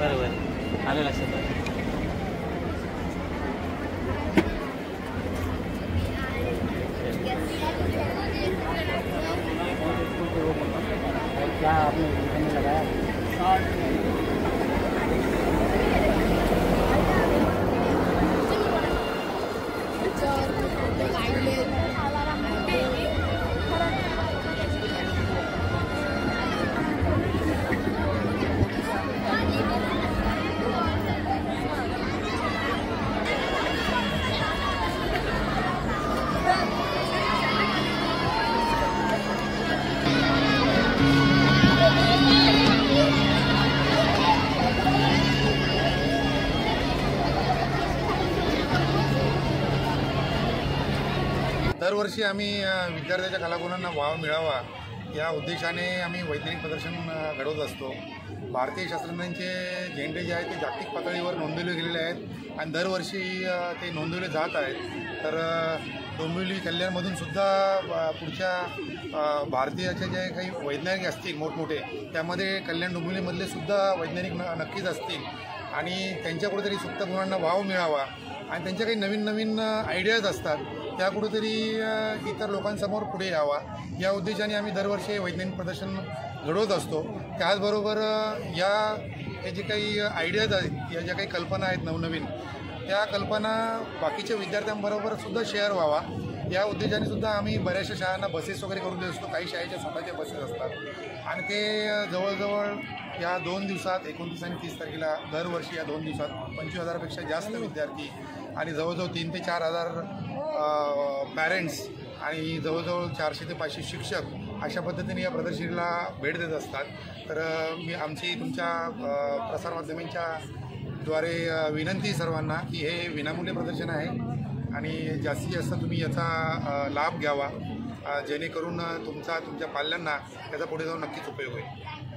बरोबर आलं लक्षात. क्या आपने लगाया दरवर्षी आम्ही विद्यार्थ्याच्या कलागुणांना वाव मिळावा या उद्देशाने आम्ही वैज्ञानिक प्रदर्शन घडवत असतो. भारतीय शास्त्रज्ञांचे झेंडे जे आहेत ते जागतिक पातळीवर नोंदवले गेलेले आहेत आणि दरवर्षी ते नोंदवले जात आहेत. तर डोंबिवली कल्याणमधून सुद्धा पुढच्या भारतीयाचे जे काही वैज्ञानिक असतील मोठमोठे त्यामध्ये कल्याण डोंबिवलीमधले सुद्धा वैज्ञानिक नक्कीच असतील आणि त्यांच्या कुठेतरी सुप्त गुणांना वाव मिळावा आणि त्यांच्या काही नवीन नवीन आयडियाज असतात त्या कुठेतरी इतर लोकांसमोर पुढे यावा या उद्देशाने आम्ही दरवर्षी वैज्ञानिक प्रदर्शन घडवत असतो. त्याचबरोबर हे जे काही आयडियाज आहेत या ज्या काही कल्पना आहेत नवनवीन त्या कल्पना बाकीच्या विद्यार्थ्यांबरोबर सुद्धा शेअर व्हावा या उद्देशाने सुद्धा आम्ही बऱ्याचशा शाळांना बसेस वगैरे करून देत असतो. काही शाळेच्या स्वतःच्या बसेस असतात आणि ते जवळजवळ या 2 दिवसात 29 आणि 30 तारखेला दरवर्षी या 2 दिवसात 25,000पेक्षा जास्त विद्यार्थी आणि जवळजवळ 3 ते 4 हजार पॅरेंट्स आणि जवळजवळ 400 ते 500 शिक्षक अशा पद्धतीने या प्रदर्शनीला भेट देत असतात. तर मी आमची तुमच्या प्रसारमाध्यमांच्या द्वारे विनंती सर्वांना की हे विनामूल्य प्रदर्शन आहे आणि जास्तीत जास्त तुम्ही याचा लाभ घ्यावा जेणेकरून तुमच्या पाल्यांना त्याचा पुढे जाऊन नक्कीच उपयोग होईल.